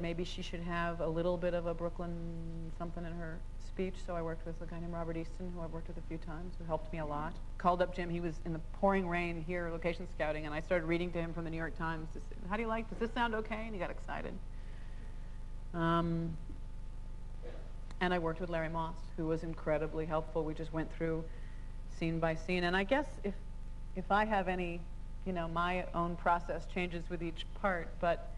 maybe she should have a little bit of a Brooklyn something in her speech, so I worked with a guy named Robert Easton, who I've worked with a few times, who helped me a lot. Called up Jim. He was in the pouring rain here, location scouting, and I started reading to him from the New York Times. How do you like, does this sound okay? And he got excited. And I worked with Larry Moss, who was incredibly helpful. We just went through scene by scene. And I guess if I have any, you know, my own process changes with each part, but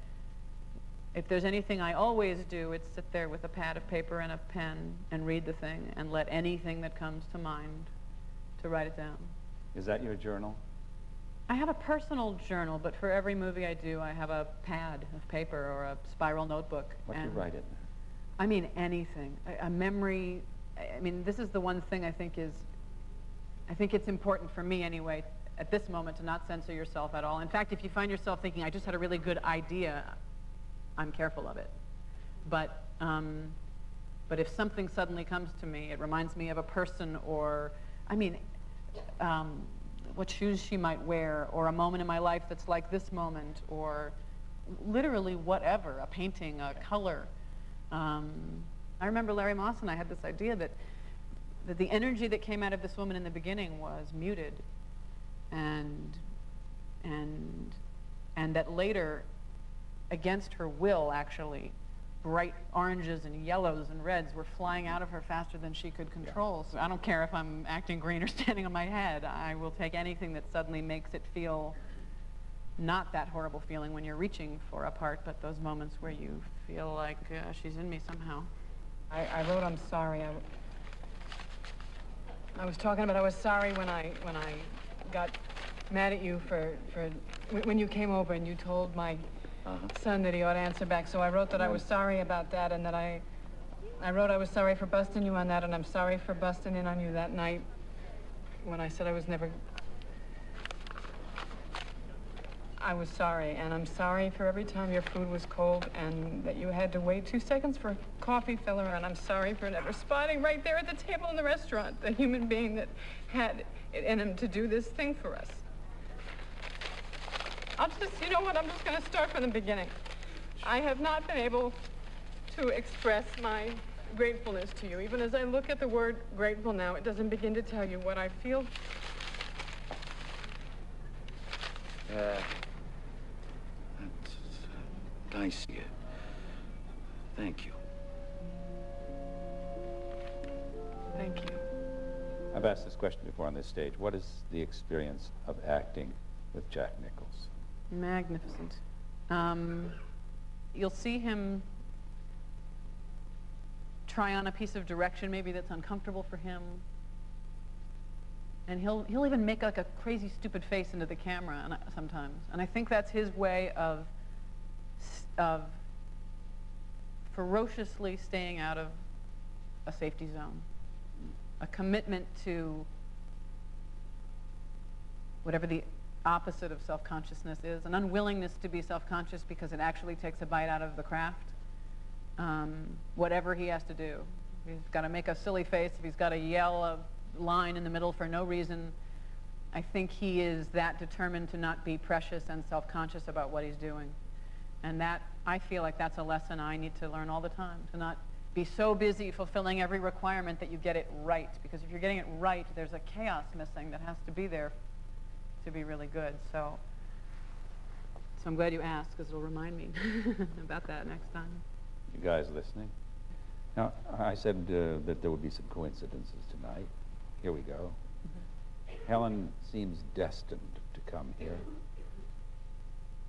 if there's anything I always do, it's sit there with a pad of paper and a pen and read the thing and let anything that comes to mind to write it down. Is that your journal? I have a personal journal, but for every movie I do, I have a pad of paper or a spiral notebook. What do you write in? I mean, anything. A memory. I mean, this is the one thing I think it's important for me anyway, at this moment, to not censor yourself at all. In fact, if you find yourself thinking, I just had a really good idea, I'm careful of it. But if something suddenly comes to me, it reminds me of a person, or, I mean, what shoes she might wear, or a moment in my life that's like this moment, or literally whatever, a painting, a color. I remember Larry Moss and I had this idea that the energy that came out of this woman in the beginning was muted, and that later, against her will, actually, bright oranges and yellows and reds were flying out of her faster than she could control. So I don't care if I'm acting green or standing on my head. I will take anything that suddenly makes it feel not that horrible feeling when you're reaching for a part, but those moments where you feel like she's in me somehow. I wrote I'm sorry. I was talking about I was sorry when I got mad at you when you came over and you told my son that he ought to answer back. So I wrote that I was sorry about that, and that I wrote I was sorry for busting you on that, and I'm sorry for busting in on you that night when I said I was never... I was sorry, and I'm sorry for every time your food was cold and that you had to wait 2 seconds for a coffee filler, and I'm sorry for never spotting right there at the table in the restaurant the human being that had it in him to do this thing for us. You know what, I'm just going to start from the beginning. I have not been able to express my gratefulness to you. Even as I look at the word grateful now, it doesn't begin to tell you what I feel. That's nice of you. Thank you. Thank you. I've asked this question before on this stage. What is the experience of acting with Jack Nichols? Magnificent. You'll see him try on a piece of direction maybe that's uncomfortable for him, and he'll even make like a crazy stupid face into the camera sometimes, and I think that's his way of ferociously staying out of a safety zone, a commitment to whatever the opposite of self-consciousness is, an unwillingness to be self-conscious because it actually takes a bite out of the craft. Whatever he has to do. If he's got to make a silly face, if he's got to yell a line in the middle for no reason, I think he is that determined to not be precious and self-conscious about what he's doing. And that, I feel like that's a lesson I need to learn all the time, to not be so busy fulfilling every requirement that you get it right. Because if you're getting it right, there's a chaos missing that has to be there to be really good. So I'm glad you asked, because it'll remind me about that next time. You guys listening? Now, I said that there would be some coincidences tonight. Here we go. Helen seems destined to come here.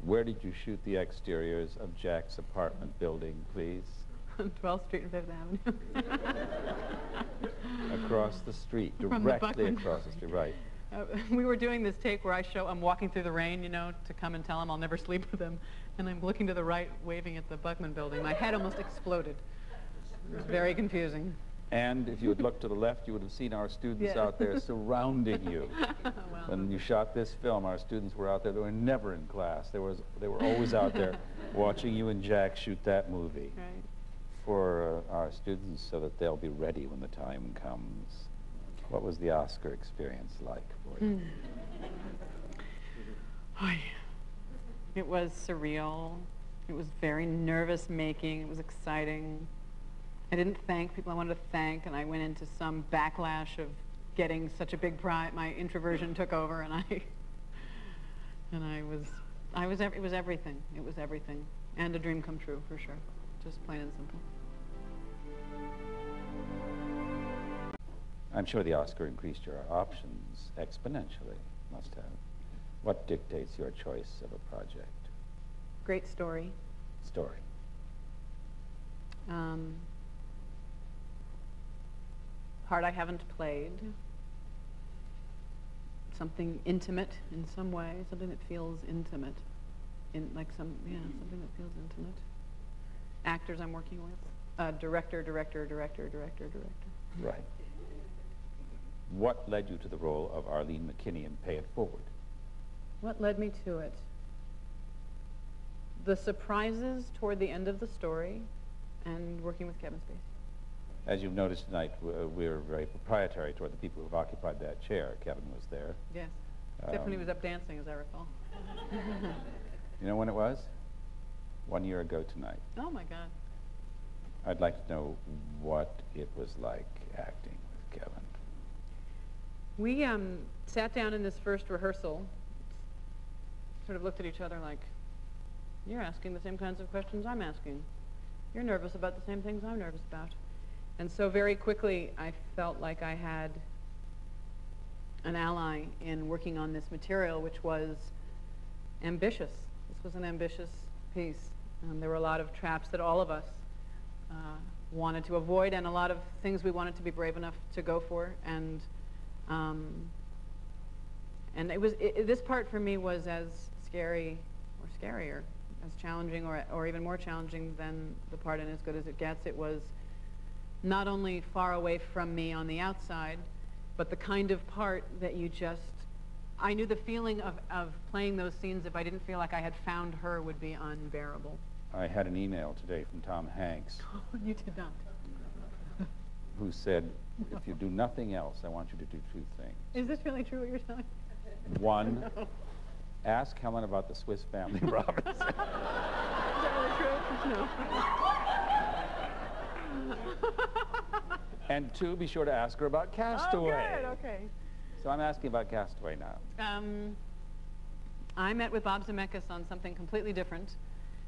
Where did you shoot the exteriors of Jack's apartment building, please? On 12th Street and 5th Avenue. Across the street, directly across the street, right. We were doing this take where I'm walking through the rain, you know, to come and tell him I'll never sleep with him, and I'm looking to the right, waving at the Buckman building. My head almost exploded. It was very confusing. And if you had looked to the left, you would have seen our students out there surrounding you. Well, when you shot this film, our students were out there. They were never in class. They were always out there watching you and Jack shoot that movie. Right. For our students, so that they'll be ready when the time comes. What was the Oscar experience like for you? It was surreal. It was very nervous-making. It was exciting. I didn't thank people I wanted to thank, and I went into some backlash of getting such a big prize. My introversion took over, and it was everything. It was everything, and a dream come true for sure. Just plain and simple. I'm sure the Oscar increased your options exponentially. Must have. What dictates your choice of a project? Great story. Story. Part I haven't played. Something intimate in some way. Something that feels intimate. Something that feels intimate. Actors I'm working with. Director. Right. What led you to the role of Arlene McKinney in Pay It Forward? What led me to it? The surprises toward the end of the story and working with Kevin Spacey. As you've noticed tonight, we're very proprietary toward the people who've occupied that chair. Kevin was there. Yes. Except when he was up dancing, as I recall. You know when it was? 1 year ago tonight. Oh, my God. I'd like to know what it was like acting with Kevin. We sat down in this first rehearsal, sort of looked at each other like, you're asking the same kinds of questions I'm asking. You're nervous about the same things I'm nervous about. And so very quickly, I felt like I had an ally in working on this material, which was ambitious. This was an ambitious piece. There were a lot of traps that all of us wanted to avoid, and a lot of things we wanted to be brave enough to go for. And this part for me was as scary, or scarier, as challenging, or even more challenging than the part in As Good as It Gets. It was not only far away from me on the outside, but the kind of part that I knew the feeling of playing those scenes if I didn't feel like I had found her would be unbearable. I had an email today from Tom Hanks. You did not. Who said, if you do nothing else, I want you to do two things. Is this really true what you're telling me? One, No. ask Helen about the Swiss Family Robinson. Is that really true? No. And two, be sure to ask her about Castaway. Oh, good, okay. So I'm asking about Castaway now. I met with Bob Zemeckis on something completely different.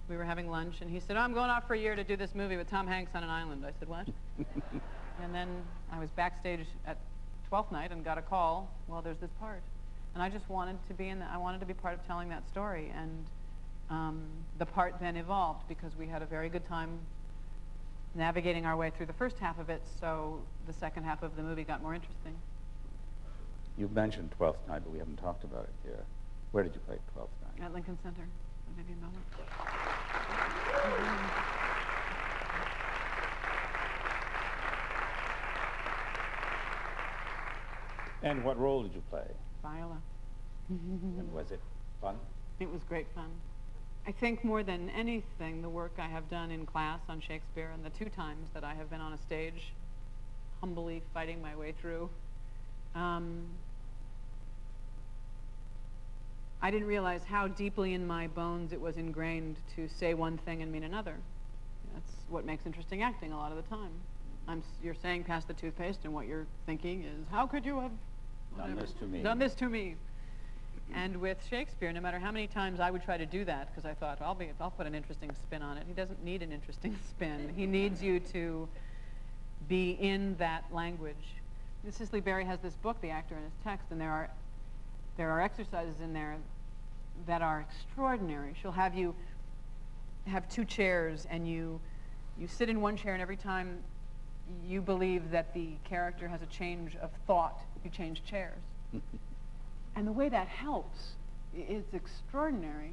We were having lunch, and he said, oh, I'm going off for a year to do this movie with Tom Hanks on an island. I said, what? And then I was backstage at 12th night and got a call, well, there's this part. And I just wanted to be I wanted to be part of telling that story. And the part then evolved because we had a very good time navigating our way through the first half of it, so the second half of the movie got more interesting. You've mentioned 12th Night, but we haven't talked about it here. Where did you play 12th Night? At Lincoln Center. I'll give you a moment. And what role did you play? Viola. And was it fun? It was great fun. I think more than anything, the work I have done in class on Shakespeare and the 2 times that I have been on a stage, humbly fighting my way through, I didn't realize how deeply in my bones it was ingrained to say one thing and mean another. That's what makes interesting acting a lot of the time. You're saying pass the toothpaste, and what you're thinking is, how could you have Done this to me. Done this to me. And with Shakespeare, no matter how many times I would try to do that, because I thought, I'll put an interesting spin on it. He doesn't need an interesting spin. He needs you to be in that language. Cicely Berry has this book, The Actor and His Text, and there are exercises in there that are extraordinary. She'll have you have 2 chairs, and you sit in one chair, and every time you believe that the character has a change of thought, you change chairs. And the way that helps is extraordinary.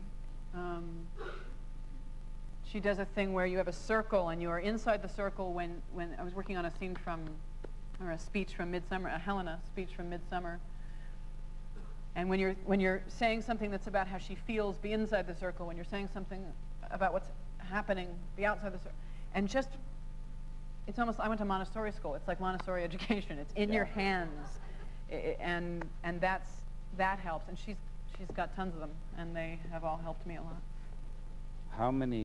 She does a thing where you have a circle, and you are inside the circle when I was working on a scene or a speech from Midsummer, a Helena speech from Midsummer. And when you're saying something that's about how she feels, be inside the circle. When you're saying something about what's happening, be outside the circle. And it's almost, I went to Montessori school. It's like Montessori education. It's in your hands. And that helps. And she's got tons of them, and they have all helped me a lot. How many